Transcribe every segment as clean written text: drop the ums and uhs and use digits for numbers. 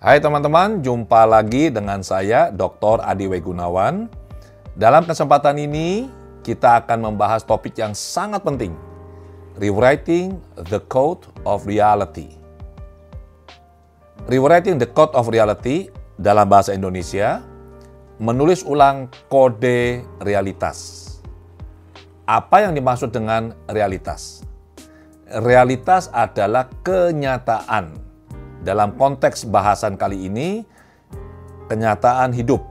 Hai teman-teman, jumpa lagi dengan saya Dr. Adi W. Gunawan. Dalam kesempatan ini, kita akan membahas topik yang sangat penting, Rewriting the Code of Reality. Rewriting the Code of Reality dalam bahasa Indonesia, menulis ulang kode realitas. Apa yang dimaksud dengan realitas? Realitas adalah kenyataan. Dalam konteks bahasan kali ini, kenyataan hidup,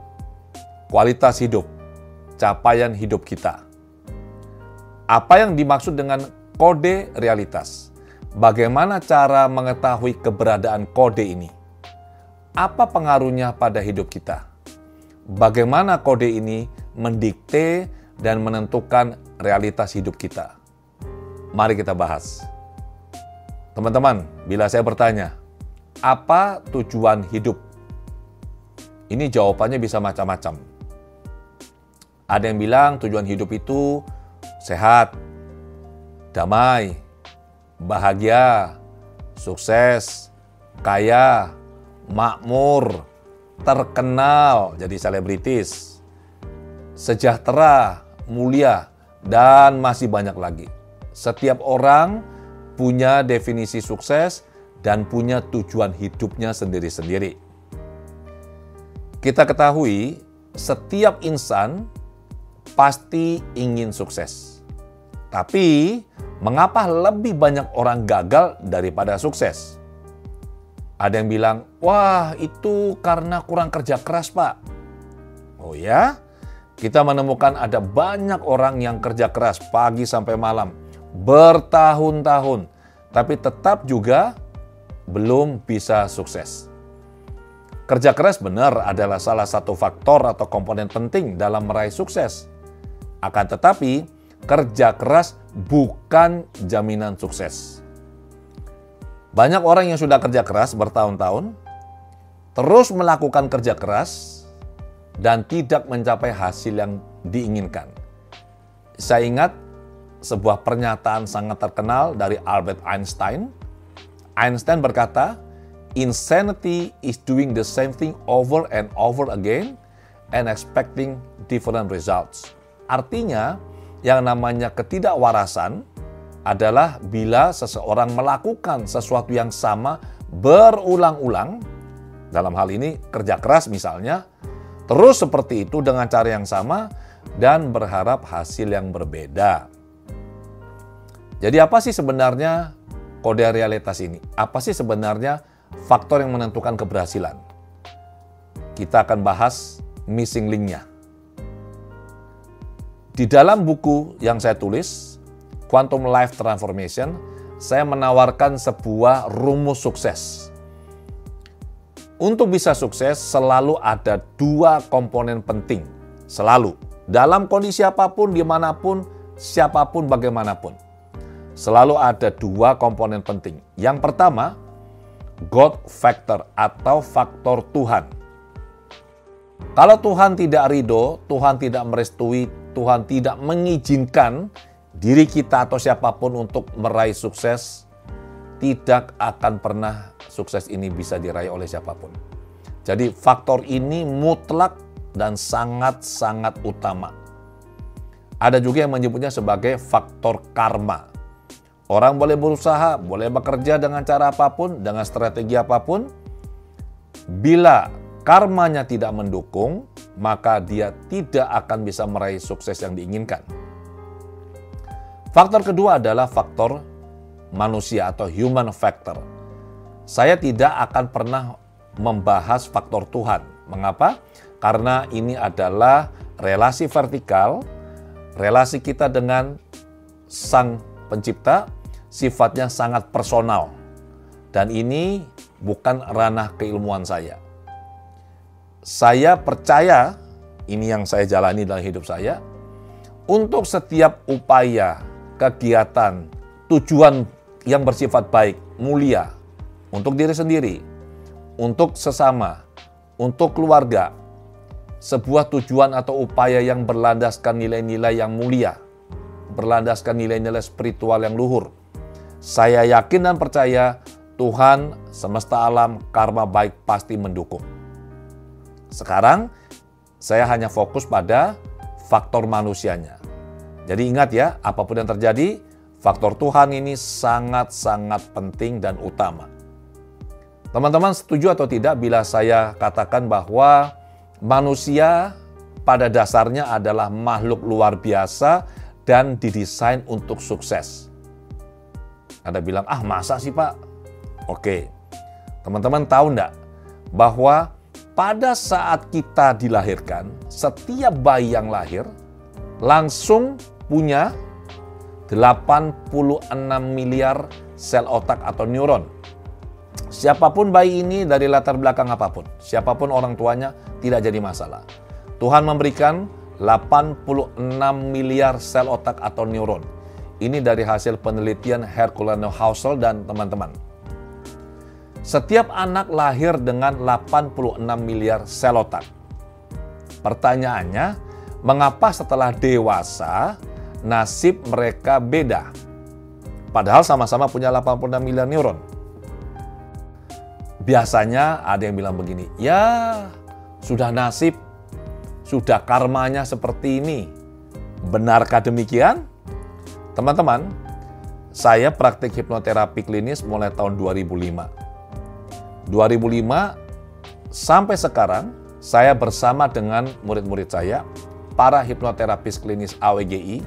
kualitas hidup, capaian hidup kita. Apa yang dimaksud dengan kode realitas? Bagaimana cara mengetahui keberadaan kode ini? Apa pengaruhnya pada hidup kita? Bagaimana kode ini mendikte dan menentukan realitas hidup kita? Mari kita bahas. Teman-teman, bila saya bertanya, apa tujuan hidup? Ini jawabannya bisa macam-macam. Ada yang bilang tujuan hidup itu sehat, damai, bahagia, sukses, kaya, makmur, terkenal, jadi selebritis, sejahtera, mulia, dan masih banyak lagi. Setiap orang punya definisi sukses dan punya tujuan hidupnya sendiri-sendiri. Kita ketahui, setiap insan pasti ingin sukses. Tapi, mengapa lebih banyak orang gagal daripada sukses? Ada yang bilang, wah itu karena kurang kerja keras, Pak. Oh ya? Kita menemukan ada banyak orang yang kerja keras pagi sampai malam, bertahun-tahun, tapi tetap juga belum bisa sukses. Kerja keras benar adalah salah satu faktor atau komponen penting dalam meraih sukses. Akan tetapi, kerja keras bukan jaminan sukses. Banyak orang yang sudah kerja keras bertahun-tahun, terus melakukan kerja keras, dan tidak mencapai hasil yang diinginkan. Saya ingat sebuah pernyataan sangat terkenal dari Albert Einstein. Einstein berkata, insanity is doing the same thing over and over again and expecting different results. Artinya, yang namanya ketidakwarasan adalah bila seseorang melakukan sesuatu yang sama berulang-ulang, dalam hal ini kerja keras misalnya, terus seperti itu dengan cara yang sama dan berharap hasil yang berbeda. Jadi apa sih sebenarnya kode realitas ini? Apa sih sebenarnya faktor yang menentukan keberhasilan? Kita akan bahas missing link-nya. Di dalam buku yang saya tulis, Quantum Life Transformation, saya menawarkan sebuah rumus sukses. Untuk bisa sukses, selalu ada dua komponen penting. Selalu. Dalam kondisi apapun, dimanapun, siapapun, bagaimanapun. Selalu ada dua komponen penting. Yang pertama, God factor atau faktor Tuhan. Kalau Tuhan tidak ridho, Tuhan tidak merestui, Tuhan tidak mengizinkan diri kita atau siapapun untuk meraih sukses, tidak akan pernah sukses ini bisa diraih oleh siapapun. Jadi faktor ini mutlak dan sangat-sangat utama. Ada juga yang menyebutnya sebagai faktor karma. Orang boleh berusaha, boleh bekerja dengan cara apapun, dengan strategi apapun. Bila karmanya tidak mendukung, maka dia tidak akan bisa meraih sukses yang diinginkan. Faktor kedua adalah faktor manusia atau human factor. Saya tidak akan pernah membahas faktor Tuhan. Mengapa? Karena ini adalah relasi vertikal, relasi kita dengan Sang Pencipta, sifatnya sangat personal. Dan ini bukan ranah keilmuan saya. Saya percaya, ini yang saya jalani dalam hidup saya, untuk setiap upaya, kegiatan, tujuan yang bersifat baik, mulia, untuk diri sendiri, untuk sesama, untuk keluarga, sebuah tujuan atau upaya yang berlandaskan nilai-nilai yang mulia, berlandaskan nilai-nilai spiritual yang luhur. Saya yakin dan percaya Tuhan, semesta alam, karma baik pasti mendukung. Sekarang, saya hanya fokus pada faktor manusianya. Jadi ingat ya, apapun yang terjadi, faktor Tuhan ini sangat-sangat penting dan utama. Teman-teman setuju atau tidak bila saya katakan bahwa manusia pada dasarnya adalah makhluk luar biasa dan didesain untuk sukses? Anda bilang, masa sih Pak? Oke, teman-teman tahu enggak bahwa pada saat kita dilahirkan, setiap bayi yang lahir langsung punya 86 miliar sel otak atau neuron. Siapapun bayi ini dari latar belakang apapun, siapapun orang tuanya tidak jadi masalah. Tuhan memberikan 86 miliar sel otak atau neuron. Ini dari hasil penelitian Herculano Housel dan teman-teman. Setiap anak lahir dengan 86 miliar sel otak. Pertanyaannya, mengapa setelah dewasa nasib mereka beda? Padahal sama-sama punya 86 miliar neuron. Biasanya ada yang bilang begini, ya sudah nasib, sudah karmanya seperti ini. Benarkah demikian? Teman-teman, saya praktik hipnoterapi klinis mulai tahun 2005. 2005 sampai sekarang, saya bersama dengan murid-murid saya, para hipnoterapis klinis AWGI,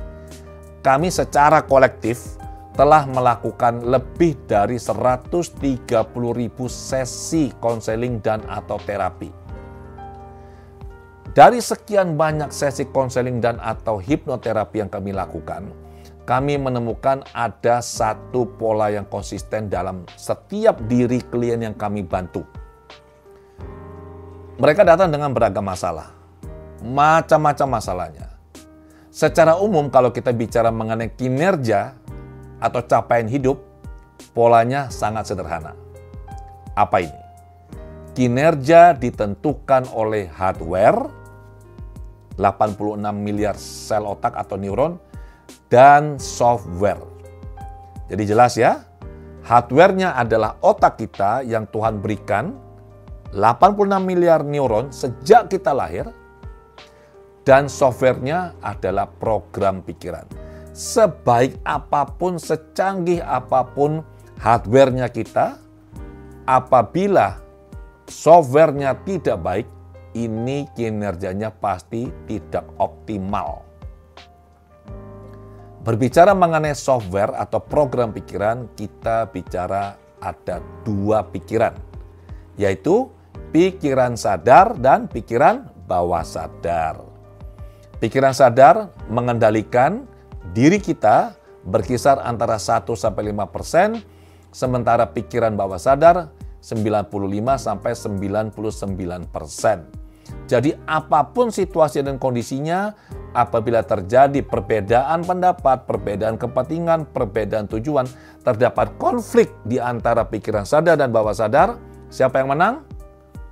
kami secara kolektif telah melakukan lebih dari 130.000 sesi konseling dan atau terapi. Dari sekian banyak sesi konseling dan atau hipnoterapi yang kami lakukan, kami menemukan ada satu pola yang konsisten dalam setiap diri klien yang kami bantu. Mereka datang dengan beragam masalah, macam-macam masalahnya. Secara umum kalau kita bicara mengenai kinerja atau capaian hidup, polanya sangat sederhana. Apa ini? Kinerja ditentukan oleh hardware, 86 miliar sel otak atau neuron, dan software. Jadi jelas ya, hardware-nya adalah otak kita yang Tuhan berikan, 86 miliar neuron sejak kita lahir, dan software-nya adalah program pikiran. Sebaik apapun, secanggih apapun hardware-nya kita, apabila software-nya tidak baik, ini kinerjanya pasti tidak optimal. Berbicara mengenai software atau program pikiran, kita bicara ada dua pikiran, yaitu pikiran sadar dan pikiran bawah sadar. Pikiran sadar mengendalikan diri kita berkisar antara 1-5%, sementara pikiran bawah sadar 95-99%. Jadi apapun situasi dan kondisinya, apabila terjadi perbedaan pendapat, perbedaan kepentingan, perbedaan tujuan, terdapat konflik di antara pikiran sadar dan bawah sadar, siapa yang menang?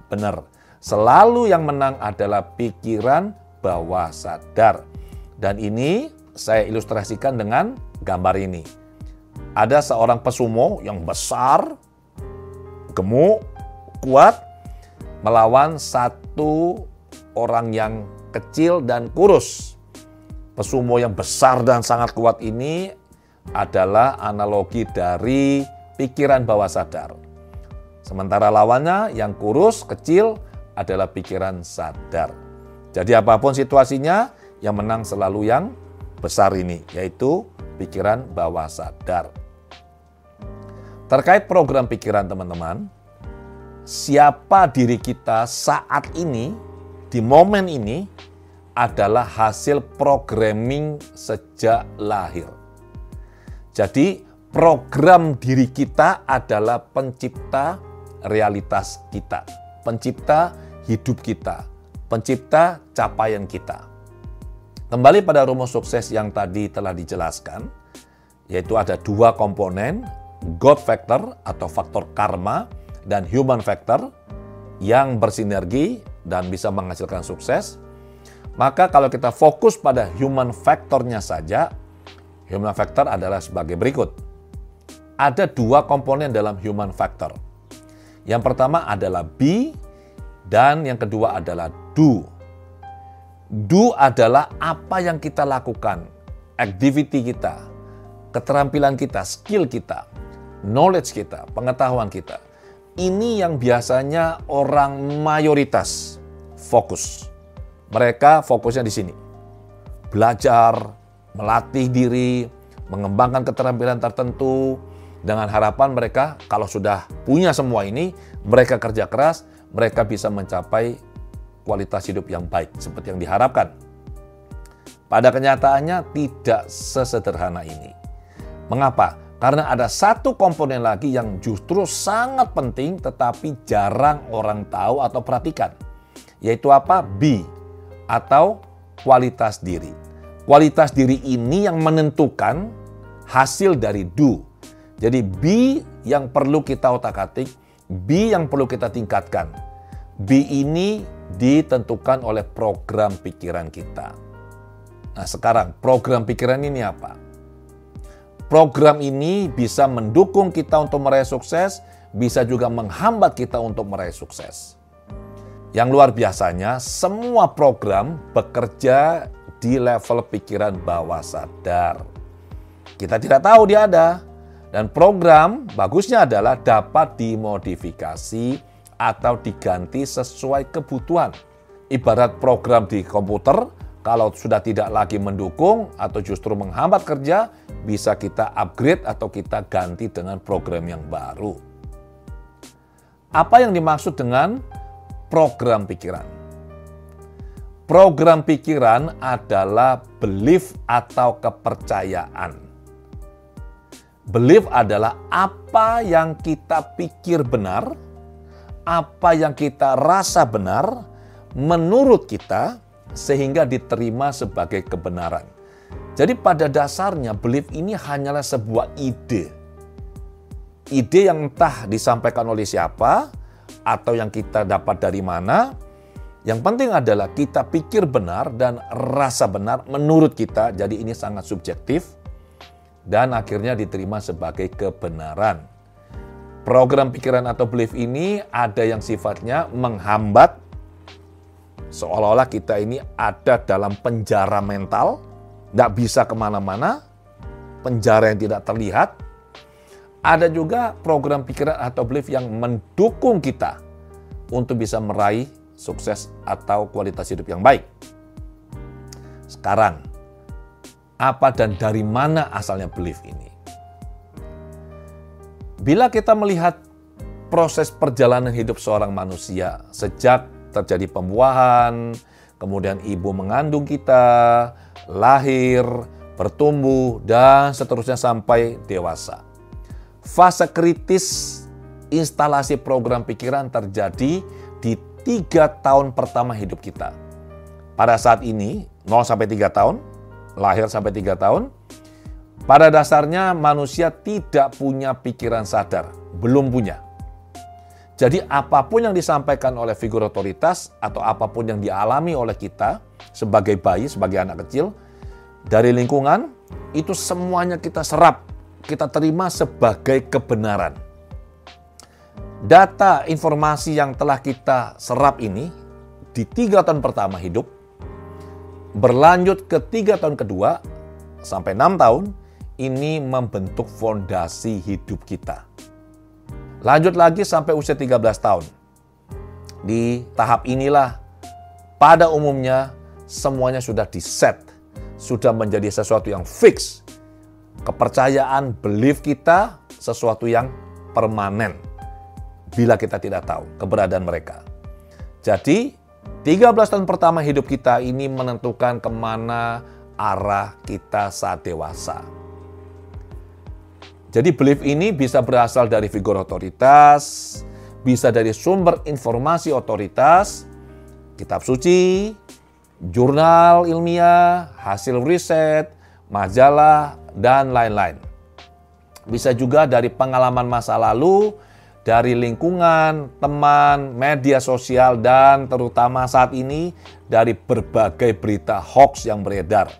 Benar, selalu yang menang adalah pikiran bawah sadar. Dan ini saya ilustrasikan dengan gambar ini. Ada seorang pesumo yang besar, gemuk, kuat, melawan satu orang yang kecil dan kurus. Pesumo yang besar dan sangat kuat ini adalah analogi dari pikiran bawah sadar. Sementara lawannya yang kurus, kecil adalah pikiran sadar. Jadi apapun situasinya, yang menang selalu yang besar ini, yaitu pikiran bawah sadar. Terkait program pikiran teman-teman, siapa diri kita saat ini, di momen ini, adalah hasil programming sejak lahir. Jadi program diri kita adalah pencipta realitas kita, pencipta hidup kita, pencipta capaian kita. Kembali pada rumus sukses yang tadi telah dijelaskan, yaitu ada dua komponen, God factor atau faktor karma dan human factor yang bersinergi dan bisa menghasilkan sukses. Maka kalau kita fokus pada human factornya saja, human factor adalah sebagai berikut. ada dua komponen dalam human factor. Yang pertama adalah be, dan yang kedua adalah do. Do adalah apa yang kita lakukan, activity kita, keterampilan kita, skill kita, knowledge kita, pengetahuan kita. Ini yang biasanya orang mayoritas fokus. Mereka fokusnya di sini. Belajar, melatih diri, mengembangkan keterampilan tertentu, dengan harapan mereka kalau sudah punya semua ini, mereka kerja keras, mereka bisa mencapai kualitas hidup yang baik seperti yang diharapkan. Pada kenyataannya tidak sesederhana ini. Mengapa? Karena ada satu komponen lagi yang justru sangat penting tetapi jarang orang tahu atau perhatikan. Yaitu apa? Be, atau kualitas diri. Kualitas diri ini yang menentukan hasil dari do. Jadi be yang perlu kita otak-atik, be yang perlu kita tingkatkan. Be ini ditentukan oleh program pikiran kita. Nah sekarang program pikiran ini apa? Program ini bisa mendukung kita untuk meraih sukses, bisa juga menghambat kita untuk meraih sukses. Yang luar biasanya, semua program bekerja di level pikiran bawah sadar. Kita tidak tahu dia ada. Dan program bagusnya adalah dapat dimodifikasi atau diganti sesuai kebutuhan. Ibarat program di komputer, kalau sudah tidak lagi mendukung atau justru menghambat kerja, bisa kita upgrade atau kita ganti dengan program yang baru. Apa yang dimaksud dengan program pikiran? Program pikiran adalah belief atau kepercayaan. Belief adalah apa yang kita pikir benar, apa yang kita rasa benar, menurut kita, sehingga diterima sebagai kebenaran. Jadi pada dasarnya belief ini hanyalah sebuah ide. Ide yang entah disampaikan oleh siapa, atau yang kita dapat dari mana. Yang penting adalah kita pikir benar dan rasa benar menurut kita, jadi ini sangat subjektif. Dan akhirnya diterima sebagai kebenaran. Program pikiran atau belief ini ada yang sifatnya menghambat, seolah-olah kita ini ada dalam penjara mental, nggak bisa kemana-mana, penjara yang tidak terlihat. Ada juga program pikiran atau belief yang mendukung kita untuk bisa meraih sukses atau kualitas hidup yang baik. Sekarang, apa dan dari mana asalnya belief ini? Bila kita melihat proses perjalanan hidup seorang manusia sejak terjadi pembuahan, kemudian ibu mengandung kita, lahir, bertumbuh, dan seterusnya sampai dewasa. Fase kritis instalasi program pikiran terjadi di 3 tahun pertama hidup kita. Pada saat ini, 0 sampai 3 tahun, lahir sampai 3 tahun, pada dasarnya manusia tidak punya pikiran sadar, belum punya. Jadi apapun yang disampaikan oleh figur otoritas atau apapun yang dialami oleh kita sebagai bayi, sebagai anak kecil, dari lingkungan, itu semuanya kita serap, kita terima sebagai kebenaran. Data informasi yang telah kita serap ini di 3 tahun pertama hidup, berlanjut ke 3 tahun kedua sampai 6 tahun, ini membentuk fondasi hidup kita. Lanjut lagi sampai usia 13 tahun. Di tahap inilah pada umumnya semuanya sudah di-set, sudah menjadi sesuatu yang fix. Kepercayaan, belief kita sesuatu yang permanen bila kita tidak tahu keberadaan mereka. Jadi 13 tahun pertama hidup kita ini menentukan kemana arah kita saat dewasa. Jadi belief ini bisa berasal dari figur otoritas, bisa dari sumber informasi otoritas, kitab suci, jurnal ilmiah, hasil riset, majalah, dan lain-lain. Bisa juga dari pengalaman masa lalu, dari lingkungan, teman, media sosial, dan terutama saat ini dari berbagai berita hoax yang beredar.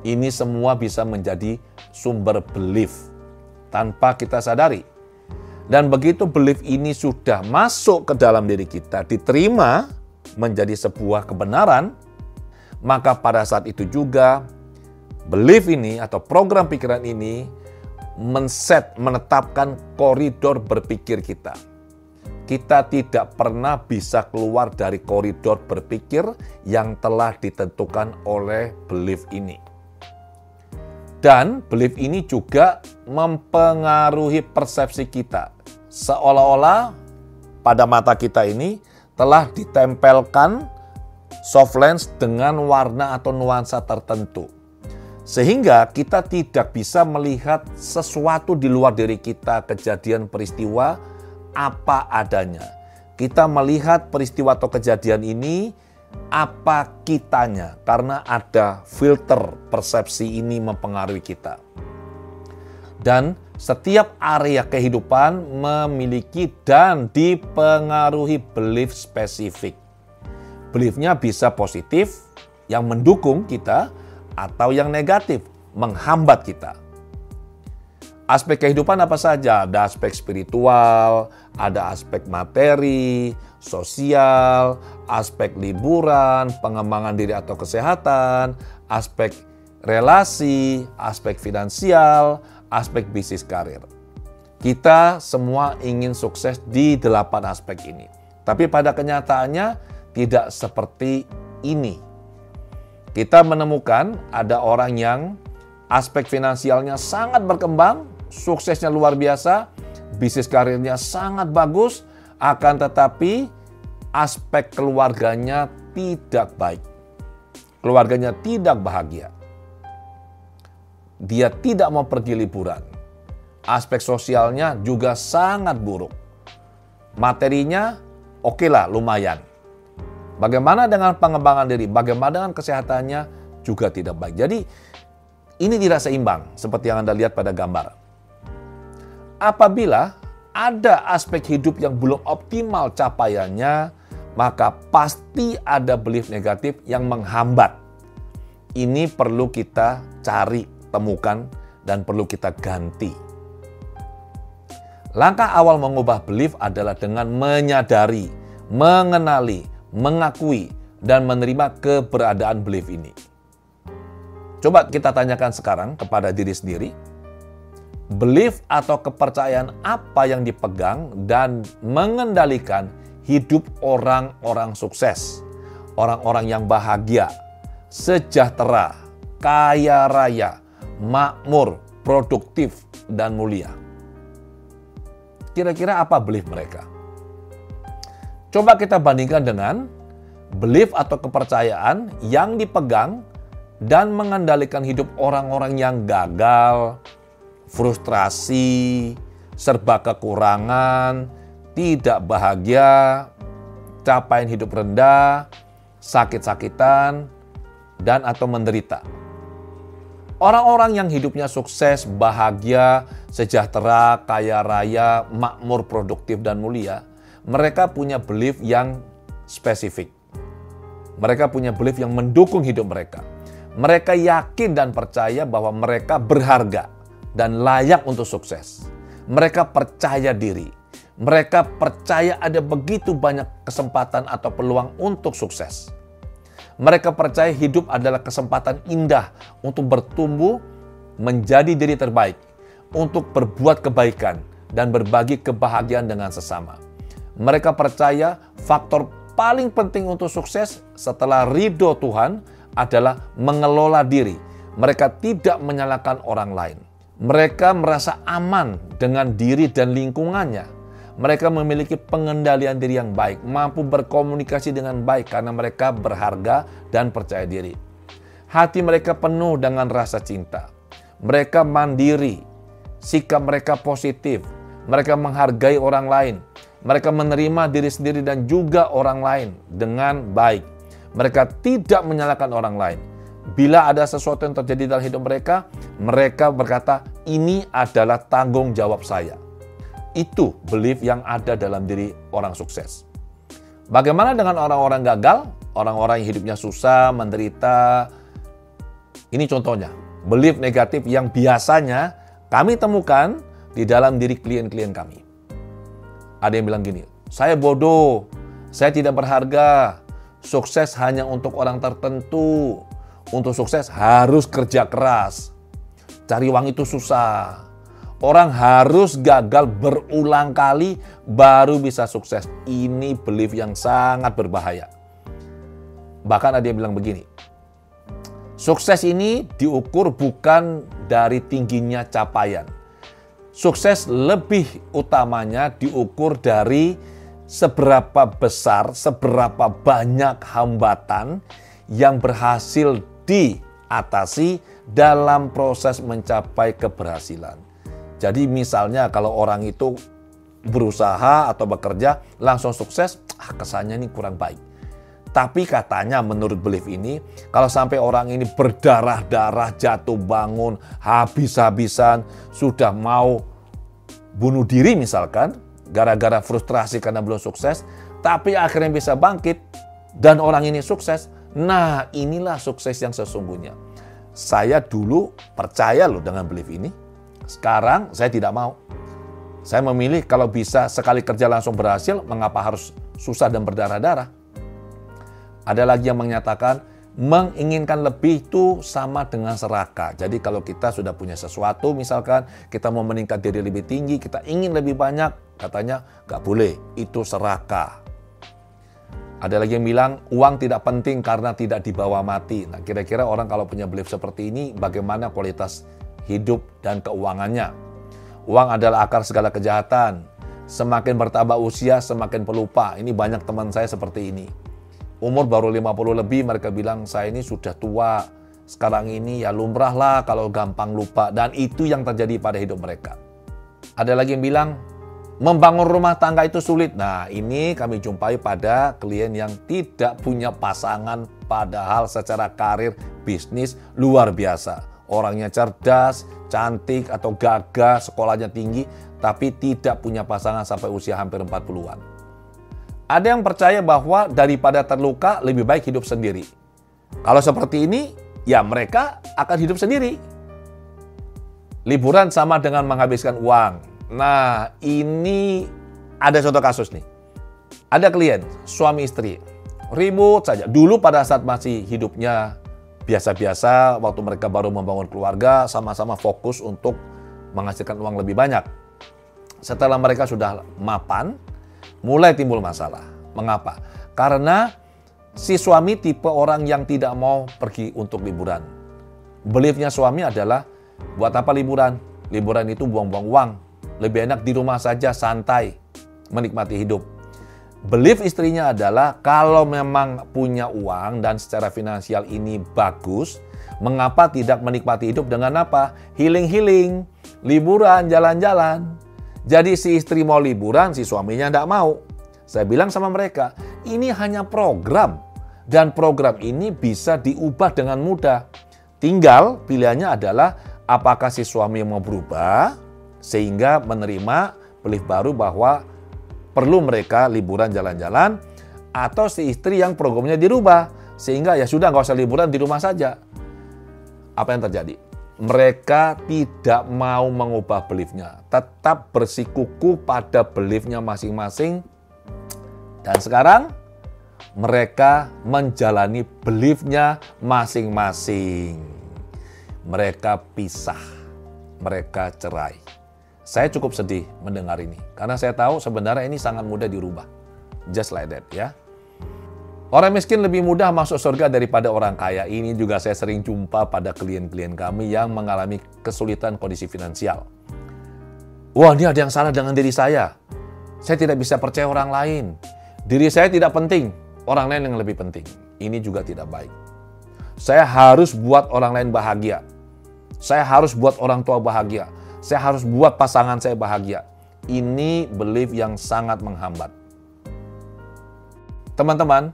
Ini semua bisa menjadi sumber belief. tanpa kita sadari. Dan begitu belief ini sudah masuk ke dalam diri kita, diterima menjadi sebuah kebenaran, maka pada saat itu juga belief ini atau program pikiran ini menetapkan koridor berpikir kita. Kita tidak pernah bisa keluar dari koridor berpikir yang telah ditentukan oleh belief ini. Dan belief ini juga mempengaruhi persepsi kita. Seolah-olah pada mata kita ini telah ditempelkan soft lens dengan warna atau nuansa tertentu. Sehingga kita tidak bisa melihat sesuatu di luar diri kita, kejadian peristiwa apa adanya. Kita melihat peristiwa atau kejadian ini apa kitanya, karena ada filter persepsi ini mempengaruhi kita. Dan setiap area kehidupan memiliki dan dipengaruhi belief spesifik. Beliefnya bisa positif, yang mendukung kita, atau yang negatif, menghambat kita. Aspek kehidupan apa saja? Ada aspek spiritual, ada aspek materi, sosial, aspek liburan, pengembangan diri atau kesehatan, aspek relasi, aspek finansial, aspek bisnis karir. Kita semua ingin sukses di 8 aspek ini. Tapi pada kenyataannya tidak seperti ini. Kita menemukan ada orang yang aspek finansialnya sangat berkembang, suksesnya luar biasa, bisnis karirnya sangat bagus, akan tetapi aspek keluarganya tidak baik. Keluarganya tidak bahagia. Dia tidak mau pergi liburan. Aspek sosialnya juga sangat buruk. Materinya oke lah, lumayan. Bagaimana dengan pengembangan diri? Bagaimana dengan kesehatannya? Juga tidak baik. Jadi ini tidak seimbang seperti yang Anda lihat pada gambar. Apabila ada aspek hidup yang belum optimal capaiannya, maka pasti ada belief negatif yang menghambat. Ini perlu kita cari, temukan, dan perlu kita ganti. Langkah awal mengubah belief adalah dengan menyadari, mengenali, mengakui, dan menerima keberadaan belief ini. Coba kita tanyakan sekarang kepada diri sendiri, belief atau kepercayaan apa yang dipegang dan mengendalikan hidup orang-orang sukses, orang-orang yang bahagia, sejahtera, kaya raya, makmur, produktif, dan mulia. Kira-kira apa belief mereka? Coba kita bandingkan dengan belief atau kepercayaan yang dipegang dan mengendalikan hidup orang-orang yang gagal, frustrasi, serba kekurangan, tidak bahagia, capaian hidup rendah, sakit-sakitan, dan atau menderita. Orang-orang yang hidupnya sukses, bahagia, sejahtera, kaya raya, makmur, produktif, dan mulia, mereka punya belief yang spesifik. Mereka punya belief yang mendukung hidup mereka. Mereka yakin dan percaya bahwa mereka berharga dan layak untuk sukses. Mereka percaya diri. Mereka percaya ada begitu banyak kesempatan atau peluang untuk sukses. Mereka percaya hidup adalah kesempatan indah untuk bertumbuh menjadi diri terbaik, untuk berbuat kebaikan dan berbagi kebahagiaan dengan sesama. Mereka percaya faktor paling penting untuk sukses setelah ridho Tuhan adalah mengelola diri. Mereka tidak menyalahkan orang lain. Mereka merasa aman dengan diri dan lingkungannya. Mereka memiliki pengendalian diri yang baik, mampu berkomunikasi dengan baik karena mereka berharga dan percaya diri. Hati mereka penuh dengan rasa cinta. Mereka mandiri, sikap mereka positif. Mereka menghargai orang lain. Mereka menerima diri sendiri dan juga orang lain dengan baik. Mereka tidak menyalahkan orang lain. Bila ada sesuatu yang terjadi dalam hidup mereka, mereka berkata, ini adalah tanggung jawab saya. Itu belief yang ada dalam diri orang sukses. Bagaimana dengan orang-orang gagal? Orang-orang yang hidupnya susah, menderita. Ini contohnya, belief negatif yang biasanya kami temukan di dalam diri klien-klien kami. Ada yang bilang gini, saya bodoh, saya tidak berharga, sukses hanya untuk orang tertentu. Untuk sukses harus kerja keras, cari uang itu susah. Orang harus gagal berulang kali baru bisa sukses. Ini belief yang sangat berbahaya. Bahkan ada yang bilang begini, sukses ini diukur bukan dari tingginya capaian. Sukses lebih utamanya diukur dari seberapa besar, seberapa banyak hambatan yang berhasil diatasi dalam proses mencapai keberhasilan. Jadi misalnya kalau orang itu berusaha atau bekerja langsung sukses, kesannya ini kurang baik. Tapi katanya menurut belief ini, kalau sampai orang ini berdarah-darah, jatuh bangun, habis-habisan, sudah mau bunuh diri misalkan, gara-gara frustrasi karena belum sukses, tapi akhirnya bisa bangkit, dan orang ini sukses, nah inilah sukses yang sesungguhnya. Saya dulu percaya loh dengan belief ini, sekarang saya tidak mau. Saya memilih kalau bisa sekali kerja langsung berhasil, mengapa harus susah dan berdarah-darah? Ada lagi yang menyatakan menginginkan lebih itu sama dengan serakah. Jadi kalau kita sudah punya sesuatu, misalkan kita mau meningkat diri lebih tinggi, kita ingin lebih banyak, katanya nggak boleh, itu serakah. Ada lagi yang bilang uang tidak penting karena tidak dibawa mati. Nah, kira-kira orang kalau punya belief seperti ini, bagaimana kualitas hidup dan keuangannya? Uang adalah akar segala kejahatan. Semakin bertambah usia, semakin pelupa. Ini banyak teman saya seperti ini. Umur baru 50 lebih, mereka bilang, saya ini sudah tua. Sekarang ini ya lumrah lah kalau gampang lupa. Dan itu yang terjadi pada hidup mereka. Ada lagi yang bilang, membangun rumah tangga itu sulit. Nah, ini kami jumpai pada klien yang tidak punya pasangan, padahal secara karir, bisnis luar biasa. Orangnya cerdas, cantik atau gagah, sekolahnya tinggi, tapi tidak punya pasangan sampai usia hampir 40-an. Ada yang percaya bahwa daripada terluka, lebih baik hidup sendiri. Kalau seperti ini, ya mereka akan hidup sendiri. Liburan sama dengan menghabiskan uang. Nah, ini ada contoh kasus nih. Ada klien, suami istri, ribut saja. Dulu pada saat masih hidupnya biasa-biasa, waktu mereka baru membangun keluarga, sama-sama fokus untuk menghasilkan uang lebih banyak. Setelah mereka sudah mapan, mulai timbul masalah. Mengapa? Karena si suami tipe orang yang tidak mau pergi untuk liburan. Beliefnya suami adalah, buat apa liburan? Liburan itu buang-buang uang. Lebih enak di rumah saja, santai, menikmati hidup. Belief istrinya adalah kalau memang punya uang dan secara finansial ini bagus, mengapa tidak menikmati hidup dengan apa? Healing-healing, liburan, jalan-jalan. Jadi si istri mau liburan, si suaminya tidak mau. Saya bilang sama mereka, ini hanya program. Dan program ini bisa diubah dengan mudah. Tinggal pilihannya adalah apakah si suami mau berubah, sehingga menerima belief baru bahwa perlu mereka liburan jalan-jalan, atau si istri yang programnya dirubah sehingga ya sudah nggak usah liburan, di rumah saja. Apa yang terjadi? Mereka tidak mau mengubah beliefnya, tetap bersikukuh pada beliefnya masing-masing, dan sekarang mereka menjalani beliefnya masing-masing. Mereka pisah, mereka cerai. Saya cukup sedih mendengar ini, karena saya tahu sebenarnya ini sangat mudah dirubah. Just like that ya. Orang miskin lebih mudah masuk surga daripada orang kaya. Ini juga saya sering jumpa pada klien-klien kami yang mengalami kesulitan kondisi finansial. Wah, ini ada yang salah dengan diri saya. Saya tidak bisa percaya orang lain. Diri saya tidak penting, orang lain yang lebih penting. Ini juga tidak baik. Saya harus buat orang lain bahagia. Saya harus buat orang tua bahagia. Saya harus buat pasangan saya bahagia. Ini belief yang sangat menghambat. Teman-teman,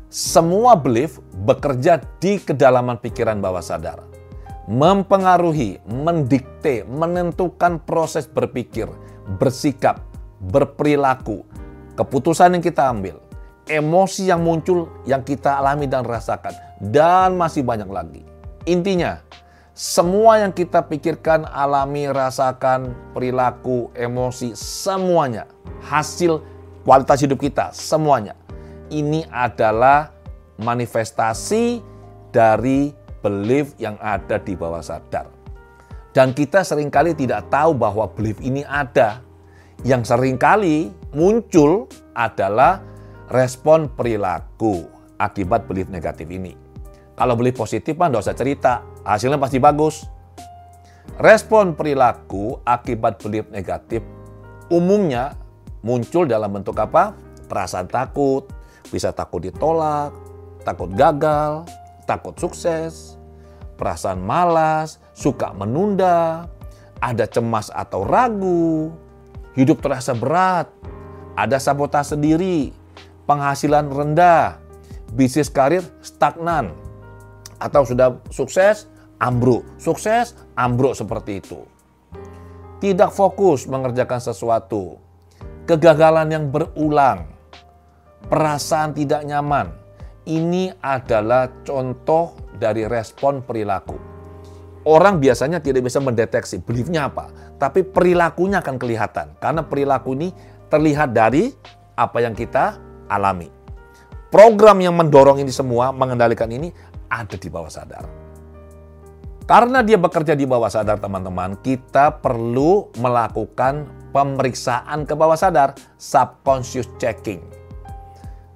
semua belief bekerja di kedalaman pikiran bawah sadar. Mempengaruhi, mendikte, menentukan proses berpikir, bersikap, berperilaku, keputusan yang kita ambil, emosi yang muncul yang kita alami dan rasakan, dan masih banyak lagi. Intinya, Semua yang kita pikirkan, alami, rasakan, perilaku, emosi, semuanya, hasil kualitas hidup kita, semuanya. Ini adalah manifestasi dari belief yang ada di bawah sadar. Dan kita seringkali tidak tahu bahwa belief ini ada. Yang seringkali muncul adalah respon perilaku akibat belief negatif ini. Kalau belief positif mah nggak usah cerita, hasilnya pasti bagus. Respon perilaku akibat belief negatif umumnya muncul dalam bentuk apa? Perasaan takut, bisa takut ditolak, takut gagal, takut sukses, perasaan malas, suka menunda, ada cemas atau ragu, hidup terasa berat, ada sabotase diri, penghasilan rendah, bisnis karir stagnan, atau sudah sukses, ambruk. Sukses, ambruk seperti itu. Tidak fokus mengerjakan sesuatu, kegagalan yang berulang, perasaan tidak nyaman. Ini adalah contoh dari respon perilaku. Orang biasanya tidak bisa mendeteksi beliefnya apa, tapi perilakunya akan kelihatan. Karena perilaku ini terlihat dari apa yang kita alami. Program yang mendorong ini semua, mengendalikan ini, ada di bawah sadar. Karena dia bekerja di bawah sadar, teman-teman, kita perlu melakukan pemeriksaan ke bawah sadar, subconscious checking.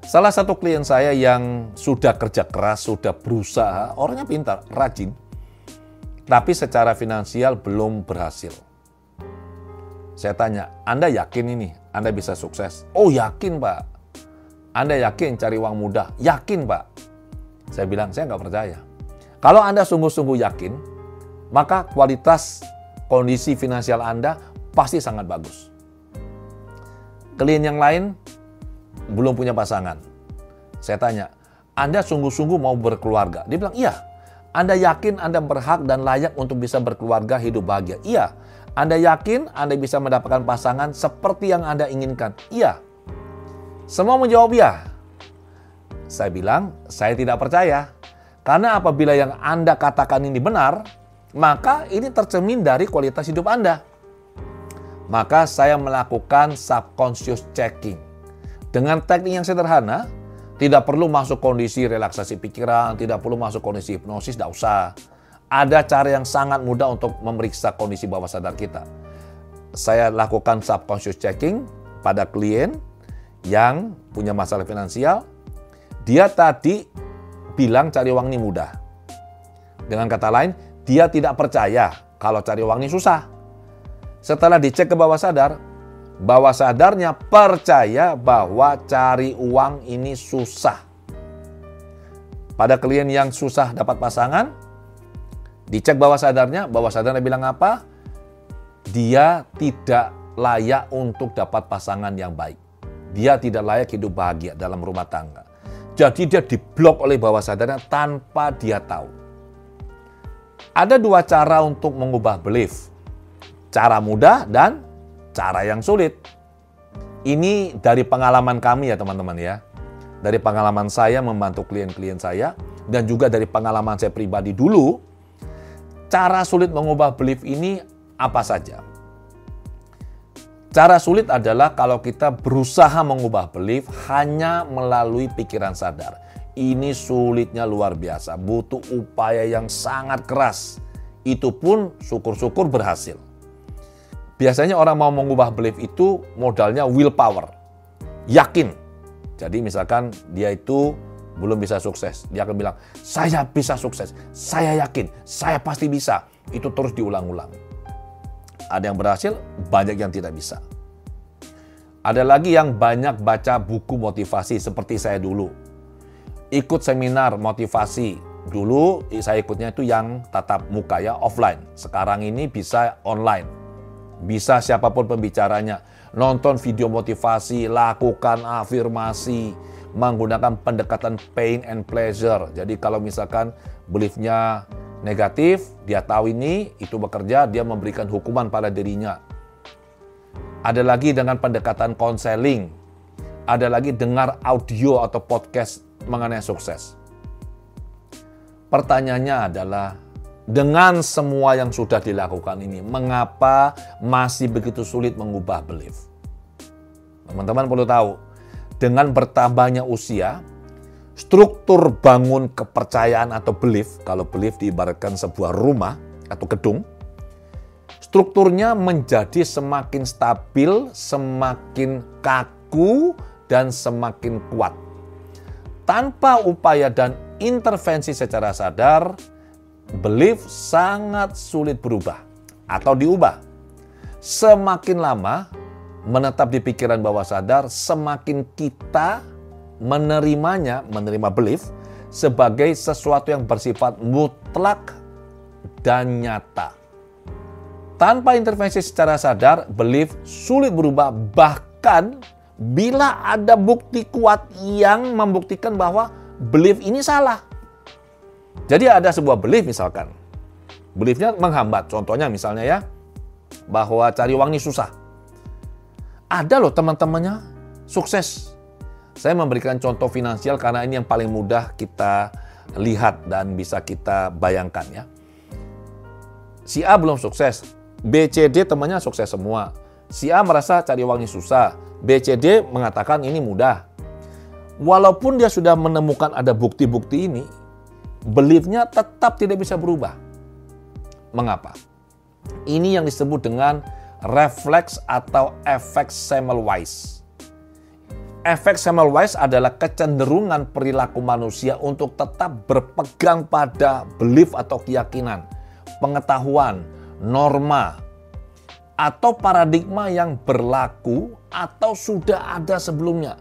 Salah satu klien saya yang sudah kerja keras, sudah berusaha, orangnya pintar, rajin, tapi secara finansial belum berhasil. Saya tanya, Anda yakin ini? Anda bisa sukses? Oh yakin Pak. Anda yakin cari uang mudah? Yakin Pak. Saya bilang, saya nggak percaya. Kalau Anda sungguh-sungguh yakin, maka kualitas kondisi finansial Anda pasti sangat bagus. Klien yang lain belum punya pasangan. Saya tanya, Anda sungguh-sungguh mau berkeluarga? Dia bilang, iya. Anda yakin Anda berhak dan layak untuk bisa berkeluarga, hidup bahagia? Iya. Anda yakin Anda bisa mendapatkan pasangan seperti yang Anda inginkan? Iya. Semua menjawab ya. Saya bilang, saya tidak percaya. Karena apabila yang Anda katakan ini benar, maka ini tercermin dari kualitas hidup Anda. Maka saya melakukan subconscious checking. Dengan teknik yang sederhana, tidak perlu masuk kondisi relaksasi pikiran, tidak perlu masuk kondisi hipnosis, tidak usah. Ada cara yang sangat mudah untuk memeriksa kondisi bawah sadar kita. Saya lakukan subconscious checking pada klien yang punya masalah finansial. Dia tadi bilang cari uang ini mudah. Dengan kata lain, dia tidak percaya kalau cari uang ini susah. Setelah dicek ke bawah sadarnya percaya bahwa cari uang ini susah. Pada klien yang susah dapat pasangan, dicek bawah sadarnya bilang apa? Dia tidak layak untuk dapat pasangan yang baik. Dia tidak layak hidup bahagia dalam rumah tangga. Jadi dia diblok oleh bawah sadarnya tanpa dia tahu. Ada dua cara untuk mengubah belief. Cara mudah dan cara yang sulit. Ini dari pengalaman kami ya teman-teman ya. Dari pengalaman saya membantu klien-klien saya dan juga dari pengalaman saya pribadi dulu. Cara sulit mengubah belief ini apa saja? Cara sulit adalah kalau kita berusaha mengubah belief hanya melalui pikiran sadar. Ini sulitnya luar biasa, butuh upaya yang sangat keras. Itu pun syukur-syukur berhasil. Biasanya orang mau mengubah belief itu modalnya willpower, yakin. Jadi misalkan dia itu belum bisa sukses, dia akan bilang, saya bisa sukses, saya yakin, saya pasti bisa. Itu terus diulang-ulang. Ada yang berhasil, banyak yang tidak bisa. Ada lagi yang banyak baca buku motivasi seperti saya dulu. Ikut seminar motivasi. Dulu saya ikutnya itu yang tatap muka ya, offline. Sekarang ini bisa online. Bisa siapapun pembicaranya. Nonton video motivasi, lakukan afirmasi, menggunakan pendekatan pain and pleasure. Jadi kalau misalkan beliefnya negatif, dia tahu ini, itu bekerja, dia memberikan hukuman pada dirinya. Ada lagi dengan pendekatan konseling. Ada lagi dengar audio atau podcast mengenai sukses. Pertanyaannya adalah, dengan semua yang sudah dilakukan ini, mengapa masih begitu sulit mengubah belief? Teman-teman perlu tahu, dengan bertambahnya usia, struktur bangun kepercayaan atau belief, kalau belief diibaratkan sebuah rumah atau gedung, strukturnya menjadi semakin stabil, semakin kaku, dan semakin kuat. Tanpa upaya dan intervensi secara sadar, belief sangat sulit berubah atau diubah. Semakin lama menetap di pikiran bawah sadar, semakin kita menerima belief sebagai sesuatu yang bersifat mutlak dan nyata. Tanpa intervensi secara sadar, belief sulit berubah, bahkan bila ada bukti kuat yang membuktikan bahwa belief ini salah. Jadi ada sebuah belief misalkan, beliefnya menghambat. Contohnya misalnya ya, bahwa cari uang ini susah. Ada loh teman-temannya sukses. Saya memberikan contoh finansial karena ini yang paling mudah kita lihat dan bisa kita bayangkan ya. Si A belum sukses, B, C, D temannya sukses semua. Si A merasa cari uangnya susah, B, C, D mengatakan ini mudah. Walaupun dia sudah menemukan ada bukti-bukti ini, beliefnya tetap tidak bisa berubah. Mengapa? Ini yang disebut dengan refleks atau efek Semmelweis. Efek Semmelweis adalah kecenderungan perilaku manusia untuk tetap berpegang pada belief atau keyakinan, pengetahuan, norma, atau paradigma yang berlaku atau sudah ada sebelumnya,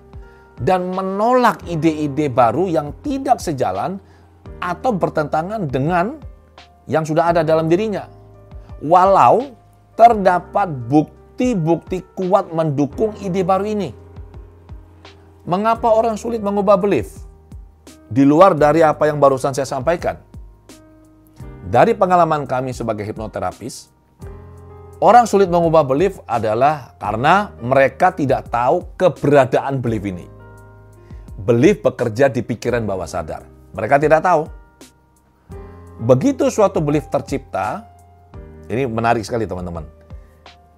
dan menolak ide-ide baru yang tidak sejalan atau bertentangan dengan yang sudah ada dalam dirinya. Walau terdapat bukti-bukti kuat mendukung ide baru ini. Mengapa orang sulit mengubah belief? Di luar dari apa yang barusan saya sampaikan. Dari pengalaman kami sebagai hipnoterapis, orang sulit mengubah belief adalah karena mereka tidak tahu keberadaan belief ini. Belief bekerja di pikiran bawah sadar. Mereka tidak tahu. Begitu suatu belief tercipta, ini menarik sekali teman-teman.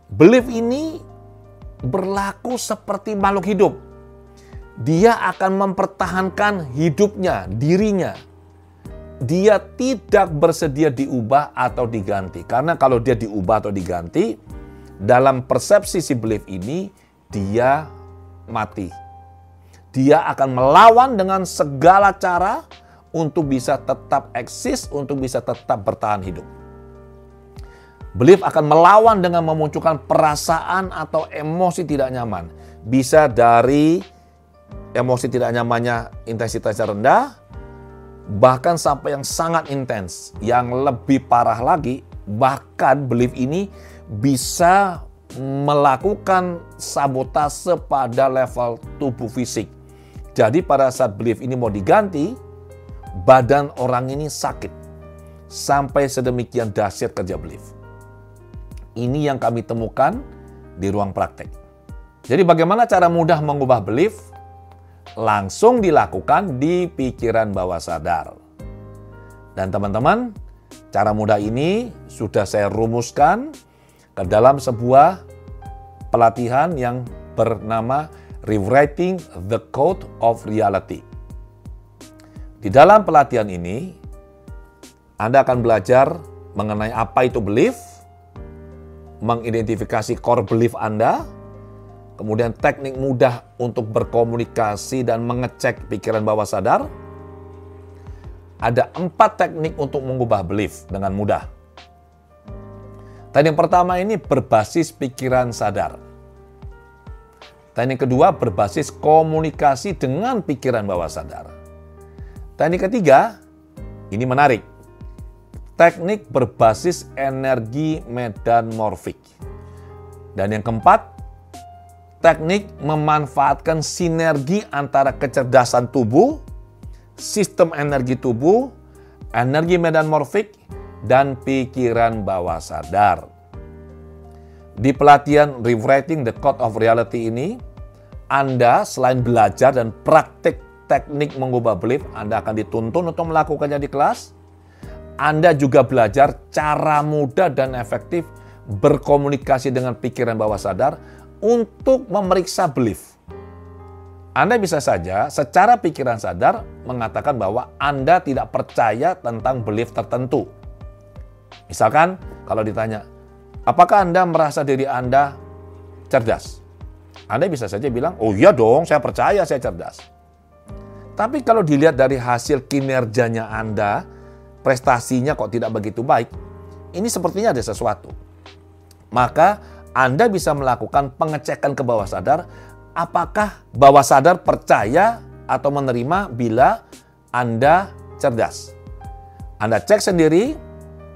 Belief ini berlaku seperti makhluk hidup. Dia akan mempertahankan hidupnya, dirinya. Dia tidak bersedia diubah atau diganti. Karena kalau dia diubah atau diganti, dalam persepsi si belief ini, dia mati. Dia akan melawan dengan segala cara untuk bisa tetap eksis, untuk bisa tetap bertahan hidup. Belief akan melawan dengan memunculkan perasaan atau emosi tidak nyaman. Bisa dari emosi tidak nyamannya intensitasnya rendah, bahkan sampai yang sangat intens. Yang lebih parah lagi, bahkan belief ini bisa melakukan sabotase pada level tubuh fisik. Jadi pada saat belief ini mau diganti, badan orang ini sakit. Sampai sedemikian dahsyat kerja belief. Ini yang kami temukan di ruang praktek. Jadi bagaimana cara mudah mengubah belief? Langsung dilakukan di pikiran bawah sadar. Dan teman-teman, cara mudah ini sudah saya rumuskan ke dalam sebuah pelatihan yang bernama Rewriting the Code of Reality. Di dalam pelatihan ini, Anda akan belajar mengenai apa itu belief, mengidentifikasi core belief Anda, kemudian teknik mudah untuk berkomunikasi dan mengecek pikiran bawah sadar. Ada 4 teknik untuk mengubah belief dengan mudah. Teknik pertama ini berbasis pikiran sadar. Teknik kedua berbasis komunikasi dengan pikiran bawah sadar. Teknik ketiga, ini menarik. Teknik berbasis energi medan morfik. Dan yang keempat, teknik memanfaatkan sinergi antara kecerdasan tubuh, sistem energi tubuh, energi medan morfik, dan pikiran bawah sadar. Di pelatihan Rewriting the Code of Reality ini, Anda selain belajar dan praktik teknik mengubah belief, Anda akan dituntun untuk melakukannya di kelas. Anda juga belajar cara mudah dan efektif berkomunikasi dengan pikiran bawah sadar untuk memeriksa belief. Anda bisa saja secara pikiran sadar mengatakan bahwa Anda tidak percaya tentang belief tertentu. Misalkan kalau ditanya, apakah Anda merasa diri Anda cerdas? Anda bisa saja bilang, oh iya dong, saya percaya saya cerdas. Tapi kalau dilihat dari hasil kinerjanya Anda, prestasinya kok tidak begitu baik, ini sepertinya ada sesuatu. Maka Anda bisa melakukan pengecekan ke bawah sadar, apakah bawah sadar percaya atau menerima bila Anda cerdas. Anda cek sendiri,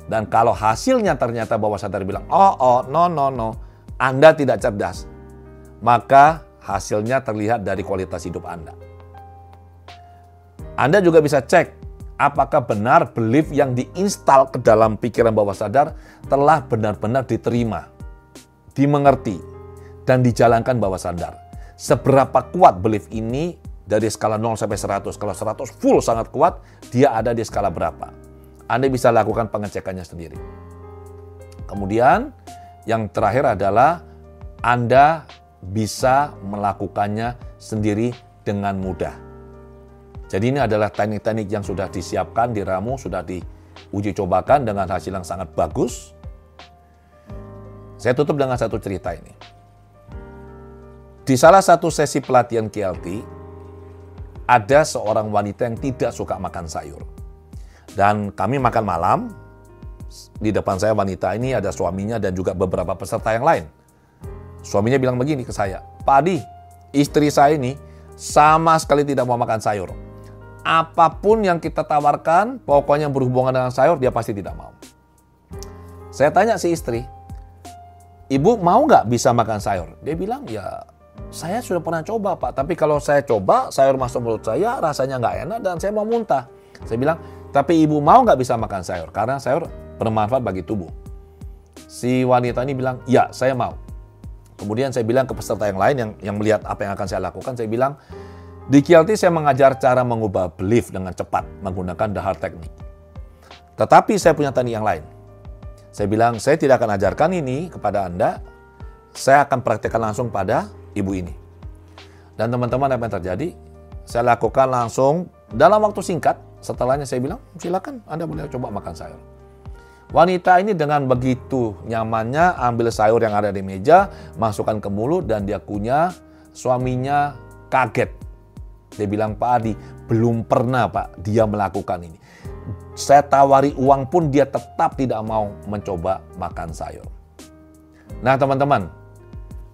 dan kalau hasilnya ternyata bawah sadar bilang, no, Anda tidak cerdas, maka hasilnya terlihat dari kualitas hidup Anda. Anda juga bisa cek apakah benar belief yang diinstal ke dalam pikiran bawah sadar telah benar-benar diterima, dimengerti, dan dijalankan bawah sadar. Seberapa kuat belief ini dari skala 0 sampai 100. Kalau 100 full sangat kuat, dia ada di skala berapa? Anda bisa lakukan pengecekannya sendiri. Kemudian yang terakhir adalah Anda bisa melakukannya sendiri dengan mudah. Jadi ini adalah teknik-teknik yang sudah disiapkan, diramu, sudah diuji cobakan dengan hasil yang sangat bagus. Saya tutup dengan satu cerita ini. Di salah satu sesi pelatihan KLT, ada seorang wanita yang tidak suka makan sayur. Dan kami makan malam, di depan saya wanita ini ada suaminya dan juga beberapa peserta yang lain. Suaminya bilang begini ke saya, Pak Adi, istri saya ini sama sekali tidak mau makan sayur. Apapun yang kita tawarkan, pokoknya berhubungan dengan sayur, dia pasti tidak mau. Saya tanya si istri, Ibu mau nggak bisa makan sayur? Dia bilang, ya saya sudah pernah coba Pak, tapi kalau saya coba, sayur masuk mulut saya, rasanya nggak enak dan saya mau muntah. Saya bilang, tapi Ibu mau nggak bisa makan sayur? Karena sayur bermanfaat bagi tubuh. Si wanita ini bilang, ya saya mau. Kemudian saya bilang ke peserta yang lain yang melihat apa yang akan saya lakukan, saya bilang, di KLT saya mengajar cara mengubah belief dengan cepat menggunakan the hard technique. Tetapi saya punya teknik yang lain. Saya bilang, saya tidak akan ajarkan ini kepada Anda, saya akan praktekkan langsung pada ibu ini. Dan teman-teman, apa yang terjadi? Saya lakukan langsung dalam waktu singkat. Setelahnya saya bilang, silakan Anda boleh coba makan sayur. Wanita ini dengan begitu nyamannya ambil sayur yang ada di meja, masukkan ke mulut dan dia kunyah. Suaminya kaget. Dia bilang, Pak Adi, belum pernah Pak dia melakukan ini. Saya tawari uang pun dia tetap tidak mau mencoba makan sayur. Nah teman-teman,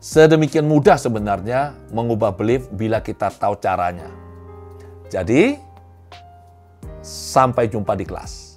sedemikian mudah sebenarnya mengubah belief bila kita tahu caranya. Jadi, sampai jumpa di kelas.